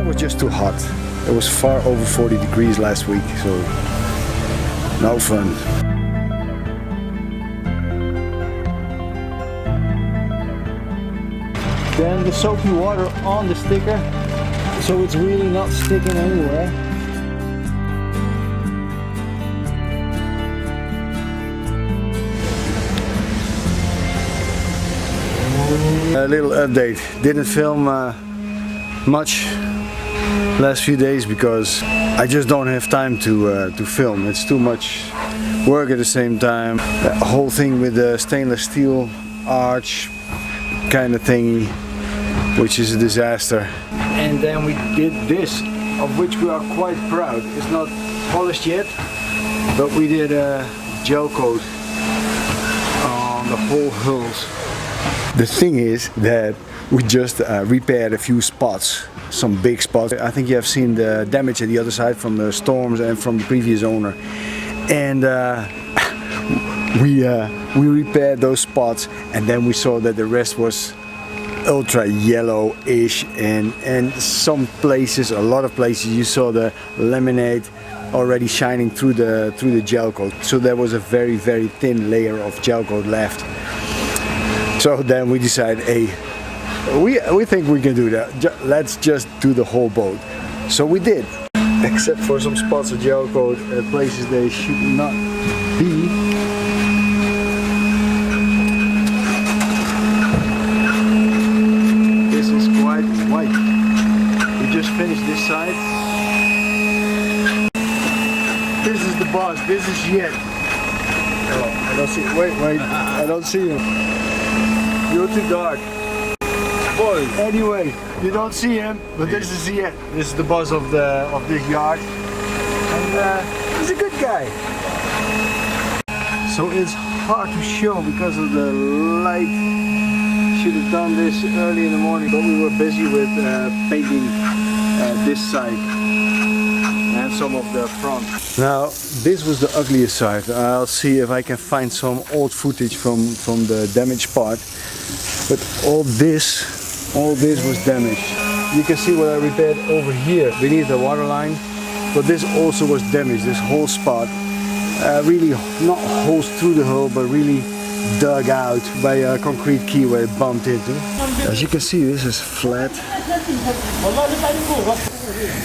was just too hot. It was far over 40 degrees last week, so no fun. Then the soapy water on the sticker, so it's really not sticking anywhere. A little update. Didn't film much last few days because I just don't have time to film. It's too much work at the same time. That whole thing with the stainless steel arch kind of thingy, which is a disaster. And then we did this, of which we are quite proud. It's not polished yet, but we did a gel coat on the whole hulls. The thing is that we just repaired a few spots, some big spots. I think you have seen the damage at the other side from the storms and from the previous owner. And we repaired those spots, and then we saw that the rest was ultra yellowish, and some places, a lot of places, you saw the laminate already shining through the gel coat. So there was a very, very thin layer of gel coat left. So then we decided, hey, we think we can do that. Let's just do the whole boat. So we did, except for some spots of gel coat at places they should not be. This is quite white. We just finished this side. This is the boss. This is yet. Oh, I don't see. Wait. I don't see him. You're too dark. Boy. Anyway, you don't see him, but this is it. This is the boss of this yard, and he's a good guy. So it's hard to show because of the light. Should have done this early in the morning, but we were busy with painting this side and some of the front. Now this was the ugliest side. I'll see if I can find some old footage from the damaged part. But all this was damaged. You can see what I repaired over here beneath the water line, but this also was damaged. This whole spot, really not holes through the hull, but really dug out by a concrete key where it bumped into. As you can see, this is flat.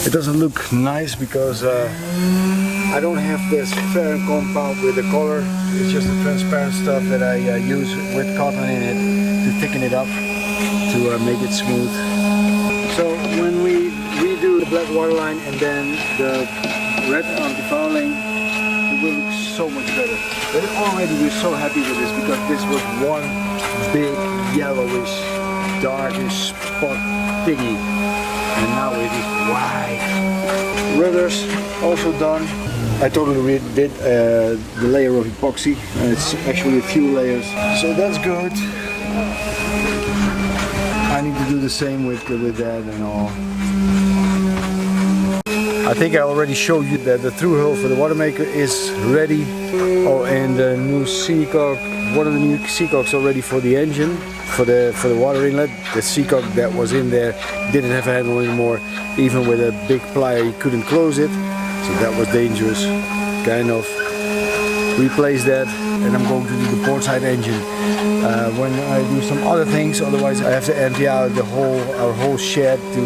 It doesn't look nice because I don't have this fair compound with the color. It's just the transparent stuff that I use with cotton in it to thicken it up, to make it smooth. So when we redo the black waterline and then the red antifouling, it will look so much better. But already we're so happy with this because this was one big yellowish, darkish spot thingy, and now it is white. Rudders also done. I totally redid the layer of epoxy. It's actually a few layers, so that's good. I need to do the same with that and all. I think I already showed you that the through hull for the water maker is ready. Oh, and the new seacock, one of the new seacocks already for the engine, for the water inlet. The seacock that was in there didn't have a handle anymore. Even with a big plier, you couldn't close it, so that was dangerous. Kind of replace that, and I'm going to do the port side engine when I do some other things. Otherwise, I have to empty out our whole shed to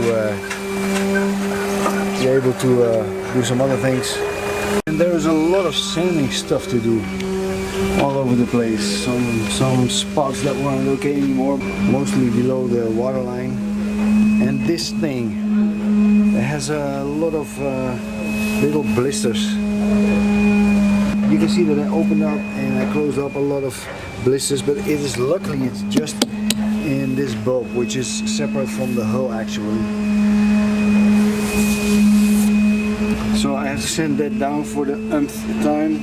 be able to do some other things. And there is a lot of sanding stuff to do all over the place. Some spots that weren't okay anymore, mostly below the water line. And this thing, it has a lot of little blisters. You can see that I opened up and I closed up a lot of blisters, but luckily it's just in this bulb, which is separate from the hull actually. So I have to sand that down for the nth time,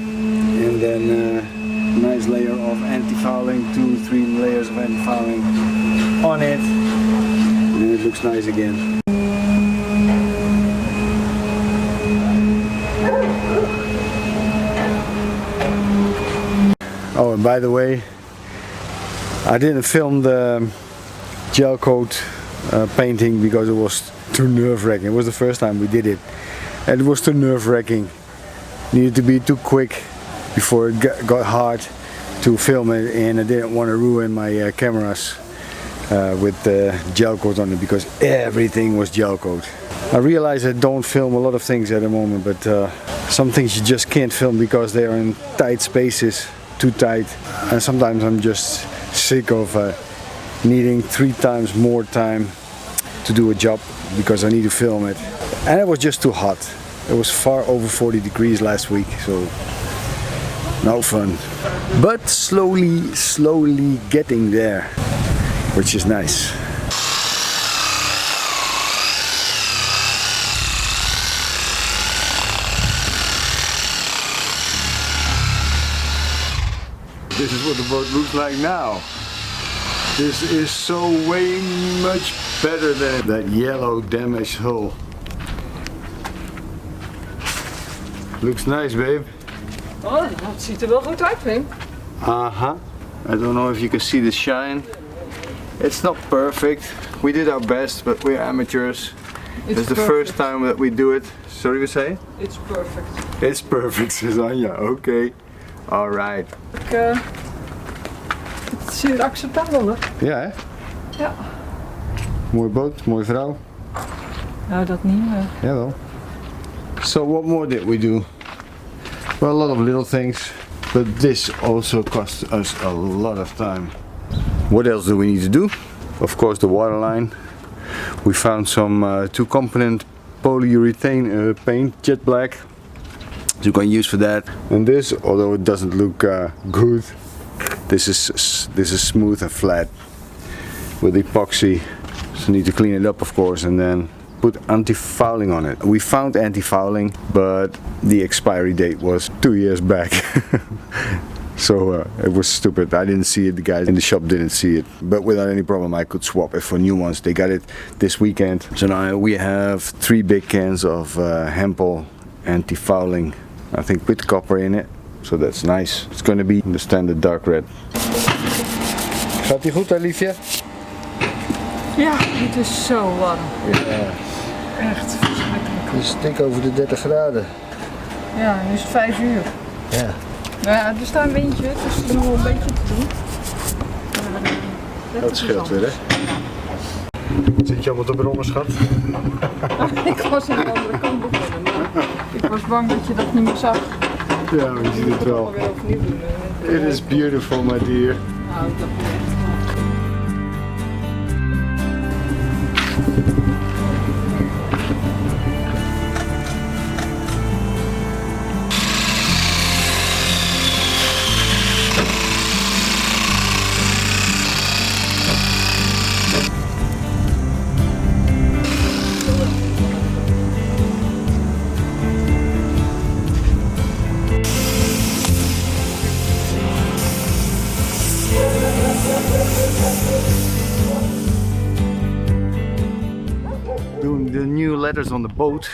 and then a nice layer of antifouling, 2-3 layers of antifouling on it, and it looks nice again. Oh, and by the way, I didn't film the gel coat painting because it was too nerve-wracking. It was the first time we did it, and it was too nerve-wracking. Needed to be too quick before it got hard to film it, and I didn't want to ruin my cameras with gel coat on it because everything was gel coat. I realize I don't film a lot of things at the moment, but some things you just can't film because they are in tight spaces, too tight, and sometimes I'm just sick of needing 3 times more time to do a job because I need to film it, and it was just too hot. It was far over 40 degrees last week, so no fun. But slowly getting there, which is nice. This is what the boat looks like now. This is so way much better than that yellow damaged hull. Looks nice, babe. Oh, dat ziet er wel goed uit, Wim. I don't know if you can see the shine. It's not perfect. We did our best, but we're amateurs. It's the first time that we do it. Sorry, we say? It's perfect. It's perfect, says Anja. Okay. Alright. Het is hier acceptabel, hè? Ja, hè? Ja. Mooie boot, mooie vrouw. Nou, dat niet, maar... Jawel. So what more did we do? Well, a lot of little things, but this also cost us a lot of time. What else do we need to do? Of course, the waterline. We found some 2-component polyurethane paint, jet black. So we're going to use for that. And this, although it doesn't look good, this is smooth and flat with epoxy. So need to clean it up, of course, and then put antifouling on it. We found antifouling, but the expiry date was 2 years back. So it was stupid. I didn't see it, the guys in the shop didn't see it. But without any problem I could swap it for new ones. They got it this weekend. So now we have 3 big cans of Hempel antifouling. I think with copper in it. So that's nice. It's going to be the standard dark red. Gaat die goed, hè, liefje? Ja, het is zo warm. Ja. Echt verschrikkelijk. Het is dik over de 30 graden. Ja, nu is het 5 uur. Ja. Nou ja, er staat een windje, dus er is nog wel een beetje te doen. Dat scheelt weer, hè? Zit je allemaal te brommen, schat? Ik was aan de andere kant begonnen, maar ik was bang dat je dat niet meer zag. Ja, maar je ziet het wel. Weer overnieuw doen. It is beautiful, my dear. Nou, dat is echt. Doing the new letters on the boat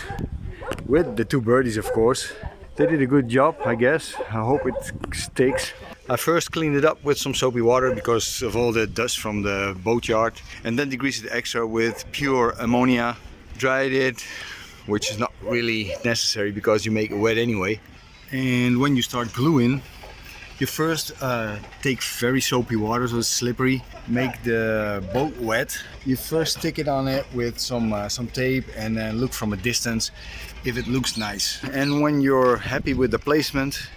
with the 2 birdies, of course. They did a good job, I guess. I hope it sticks. I first cleaned it up with some soapy water because of all the dust from the boatyard, and then degreased it extra with pure ammonia. Dried it, which is not really necessary because you make it wet anyway. And when you start gluing, you first take very soapy water, so it's slippery. Make the boat wet. You first stick it on it with some tape and then look from a distance if it looks nice. And when you're happy with the placement,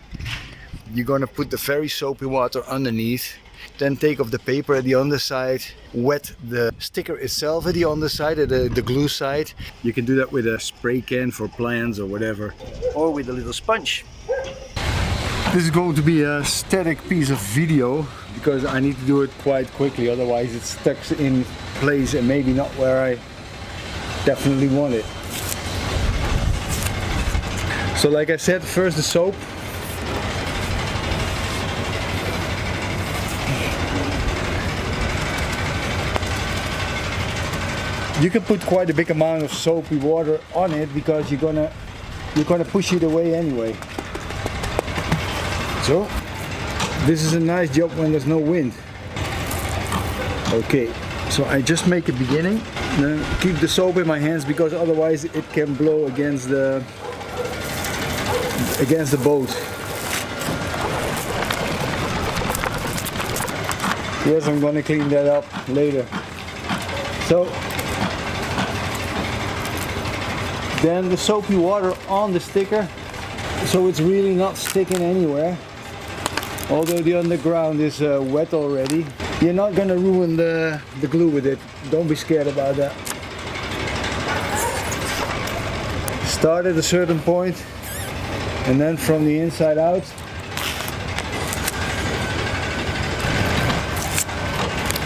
you're gonna put the very soapy water underneath. Then take off the paper at the underside, wet the sticker itself at the underside, at the glue side. You can do that with a spray can for plants or whatever, or with a little sponge. This is going to be a static piece of video because I need to do it quite quickly, otherwise it stuck in place and maybe not where I definitely want it. So like I said, first the soap. You can put quite a big amount of soapy water on it because you're gonna push it away anyway. So this is a nice job when there's no wind. Okay, so I just make a beginning Then keep the soap in my hands because otherwise it can blow against the boat. Yes, I'm gonna clean that up later. So then the soapy water on the sticker, so it's really not sticking anywhere. Although the underground is wet already. You're not gonna ruin the glue with it. Don't be scared about that. Start at a certain point and then from the inside out.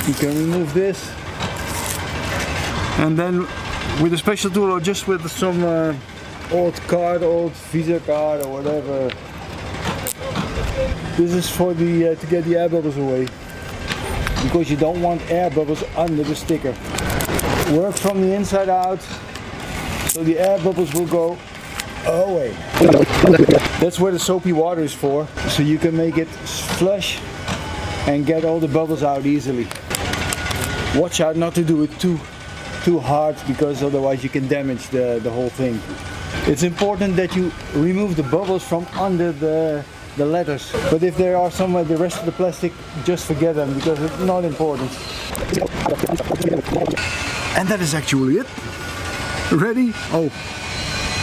You can remove this. And then with a special tool or just with some old Visa card or whatever. This is for the to get the air bubbles away, because you don't want air bubbles under the sticker. Work from the inside out, so the air bubbles will go away. That's where the soapy water is for, so you can make it flush and get all the bubbles out easily. Watch out not to do it too hard, because otherwise you can damage the whole thing. It's important that you remove the bubbles from under the letters, but if there are somewhere the rest of the plastic, just forget them because it's not important. And that is actually it. Ready? Oh,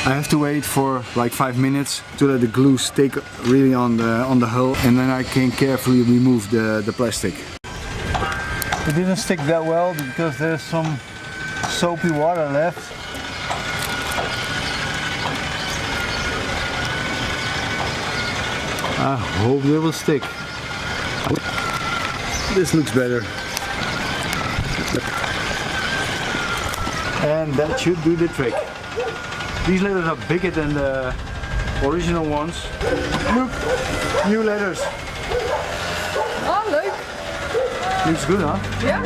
I have to wait for like 5 minutes to let the glue stick really on the hull, and then I can carefully remove the plastic. It didn't stick that well because there's some soapy water left. I hope they will stick. This looks better. And that should do the trick. These letters are bigger than the original ones. Look, new letters. Oh, leuk. Looks good, huh? Ja.